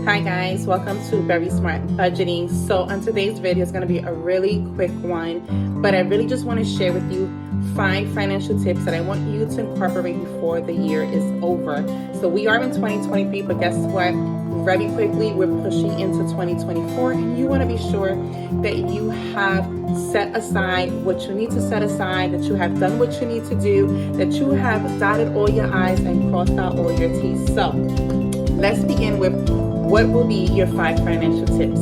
Hi guys, welcome to Very Smart Budgeting. So on today's video is going to be a really quick one, but I really just want to share with you 5 financial tips that I want you to incorporate before the year is over. So we are in 2023, but guess what? Very quickly, we're pushing into 2024, and you want to be sure that you have set aside what you need to set aside, that you have done what you need to do, that you have dotted all your I's and crossed out all your T's. So let's begin with what will be your 5 financial tips.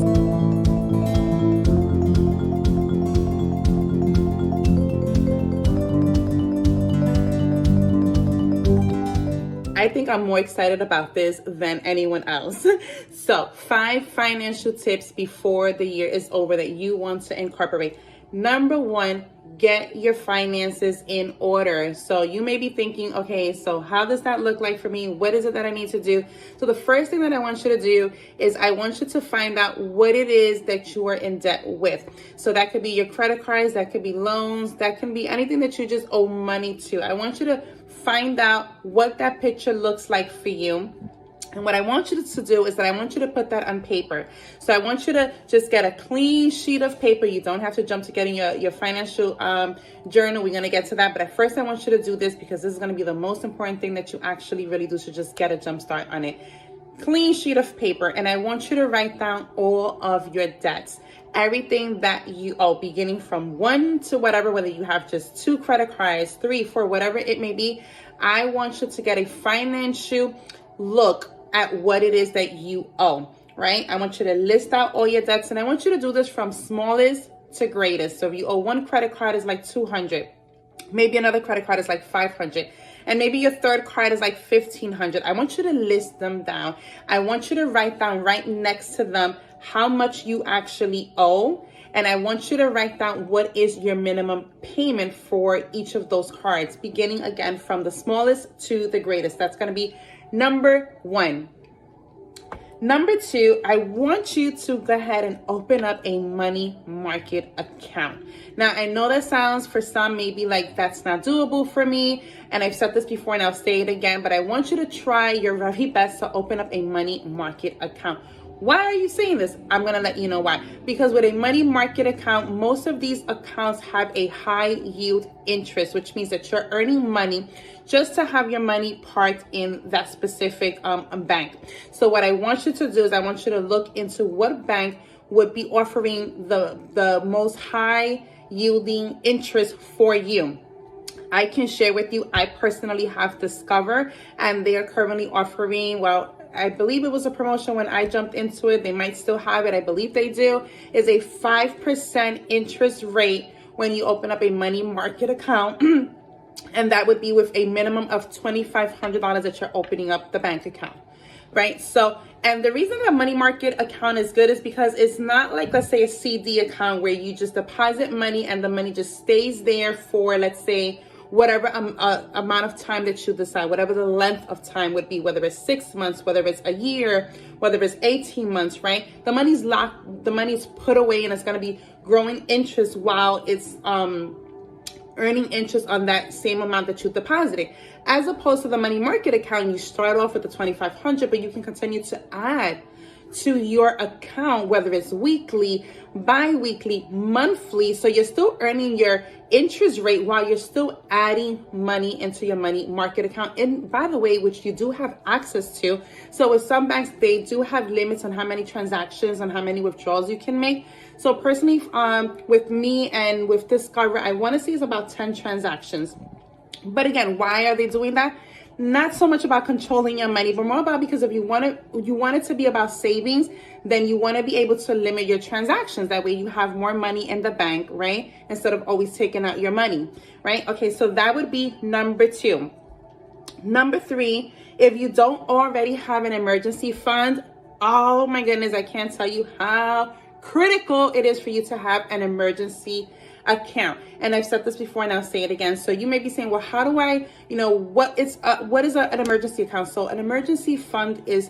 I think I'm more excited about this than anyone else. So 5 financial tips before the year is over that you want to incorporate. Number 1, get your finances in order. So you may be thinking, okay, so how does that look like for me? What is it that I need to do? So the first thing that I want you to do is I want you to find out what it is that you are in debt with. So that could be your credit cards, that could be loans, that can be anything that you just owe money to. I want you to find out what that picture looks like for you. And what I want you to do is that I want you to put that on paper. So I want you to just get a clean sheet of paper. You don't have to jump to getting your financial journal. We're going to get to that. But at first I want you to do this because this is going to be the most important thing that you actually really do. So just get a jump start on it. Clean sheet of paper. And I want you to write down all of your debts. Everything that you owe, beginning from 1 to whatever, whether you have just 2 credit cards, 3, 4, whatever it may be. I want you to get a financial look at what it is that you owe, right? I want you to list out all your debts, and I want you to do this from smallest to greatest. So if you owe one credit card is like $200, maybe another credit card is like $500, and maybe your third card is like $1,500. I want you to list them down. I want you to write down right next to them how much you actually owe. And I want you to write down what is your minimum payment for each of those cards, beginning again from the smallest to the greatest. That's going to be number 1. Number 2, I want you to go ahead and open up a money market account. Now, I know that sounds for some maybe like that's not doable for me. And I've said this before and I'll say it again, but I want you to try your very best to open up a money market account. Why are you saying this? I'm going to let you know why. Because with a money market account, most of these accounts have a high yield interest, which means that you're earning money just to have your money parked in that specific bank. So what I want you to do is I want you to look into what bank would be offering the most high yielding interest for you. I can share with you, I personally have Discover, and they are currently offering, well, I believe it was a promotion when I jumped into it. They might still have it. I believe they do. Is a 5% interest rate when you open up a money market account. And that would be with a minimum of $2,500 that you're opening up the bank account, right? So, and the reason that money market account is good is because it's not like, let's say, a CD account where you just deposit money and the money just stays there for, let's say, whatever amount of time that you decide, whatever the length of time would be, whether it's 6 months, whether it's a year, whether it's 18 months, right? The money's locked, the money's put away, and it's going to be growing interest while it's earning interest on that same amount that you deposited. As opposed to the money market account, you start off with the $2,500, but you can continue to add to your account, whether it's weekly, bi-weekly, monthly. So you're still earning your interest rate while you're still adding money into your money market account. And by the way, which you do have access to. So with some banks, they do have limits on how many transactions and how many withdrawals you can make. So personally, with me and with Discover, I want to say it's about 10 transactions. But again, why are they doing that? Not so much about controlling your money, but more about because if you want it to be about savings, then you want to be able to limit your transactions. That way you have more money in the bank, right? Instead of always taking out your money, right? Okay, so that would be number 2. Number 3, if you don't already have an emergency fund, oh my goodness, I can't tell you how critical it is for you to have an emergency account. And I've said this before and I'll say it again. So you may be saying, well, how do I, what is an emergency account? So an emergency fund is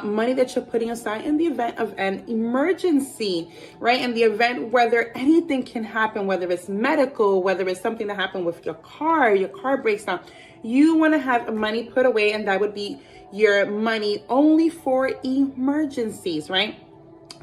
money that you're putting aside in the event of an emergency, right? In the event whether anything can happen, whether it's medical, whether it's something that happened with your car breaks down, you want to have money put away, and that would be your money only for emergencies, right?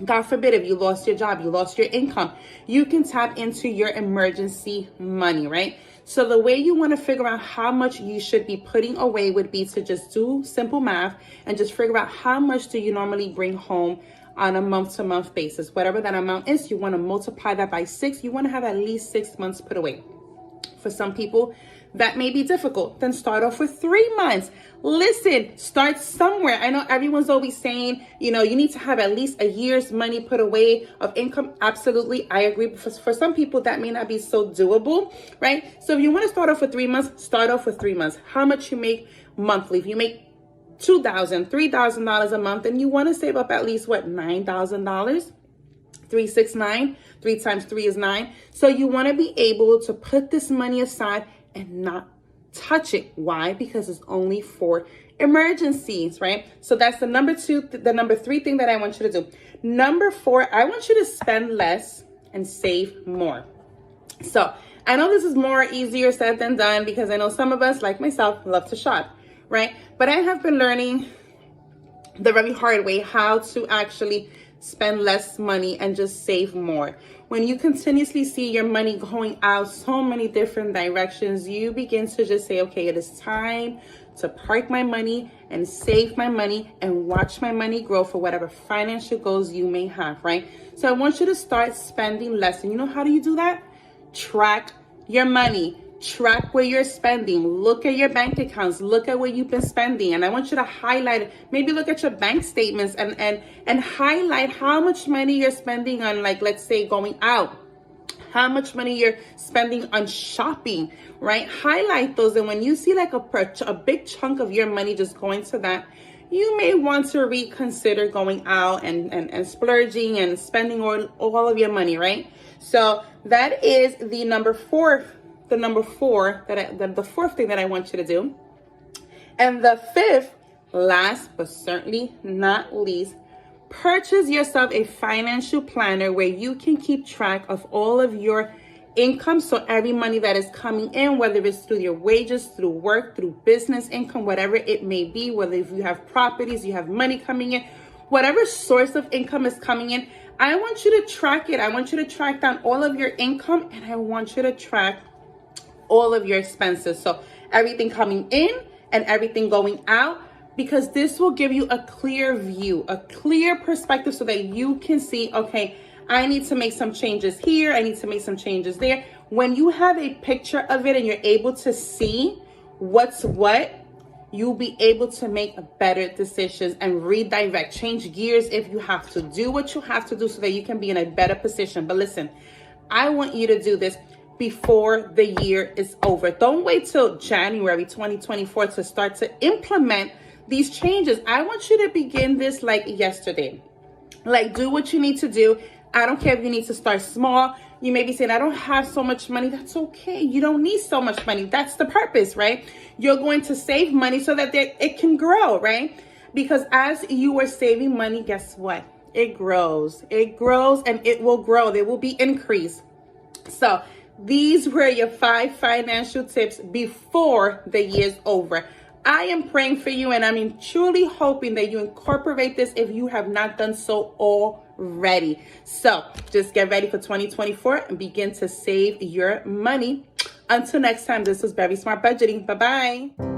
God forbid, if you lost your job, you lost your income, you can tap into your emergency money, right? So the way you want to figure out how much you should be putting away would be to just do simple math and just figure out how much do you normally bring home on a month-to-month basis. Whatever that amount is, you want to multiply that by 6. You want to have at least 6 months put away. For some people, that may be difficult. Then start off with 3 months. Listen, start somewhere. I know everyone's always saying, you need to have at least a year's money put away of income. Absolutely, I agree. But for some people, that may not be so doable, right? So if you want to start off with 3 months, start off with 3 months. How much you make monthly? If you make $2,000, $3,000 a month, and you want to save up at least $9,000. 3, 6, 9. 3 times 3 is 9. So you want to be able to put this money aside and not touch it. Why? Because it's only for emergencies, right? So that's the number 2, the number 3 thing that I want you to do. Number 4, I want you to spend less and save more. So I know this is easier said than done, because I know some of us, like myself, love to shop, right? But I have been learning the very hard way how to actually spend less money and just save more. When you continuously see your money going out so many different directions, you begin to just say, okay, it is time to park my money and save my money and watch my money grow for whatever financial goals you may have, right? So I want you to start spending less. And how do you do that? Track your money. Track where you're spending. Look at your bank accounts. Look at where you've been spending. And I want you to highlight it. Maybe look at your bank statements and highlight how much money you're spending on, like, let's say, going out. How much money you're spending on shopping, right? Highlight those. And when you see like a big chunk of your money just going to that, you may want to reconsider going out and splurging and spending all of your money, right? So that is the number 4. The fourth thing that I want you to do. And the 5th, last but certainly not least, purchase yourself a financial planner where you can keep track of all of your income. So every money that is coming in, whether it's through your wages, through work, through business income, whatever it may be, whether if you have properties, you have money coming in, whatever source of income is coming in, I want you to track it. I want you to track down all of your income, and I want you to track all of your expenses. So everything coming in and everything going out, because this will give you a clear view, a clear perspective, so that you can see, okay, I need to make some changes here. I need to make some changes there. When you have a picture of it and you're able to see what's what, you'll be able to make better decisions and redirect, change gears if you have to. Do what you have to do so that you can be in a better position. But listen, I want you to do this before the year is over. Don't wait till January 2024 to start to implement these changes. I want you to begin this like yesterday. Like, do what you need to do. I don't care if you need to start small. You may be saying, I don't have so much money. That's okay. You don't need so much money. That's the purpose, right? You're going to save money so that it can grow, right? Because as you are saving money, guess what? It grows. It grows and it will grow. There will be increase. So these were your 5 financial tips before the year's over. I am praying for you, and I'm truly hoping that you incorporate this if you have not done so already. So just get ready for 2024 and begin to save your money. Until next time, this was Very Smart Budgeting. Bye-bye.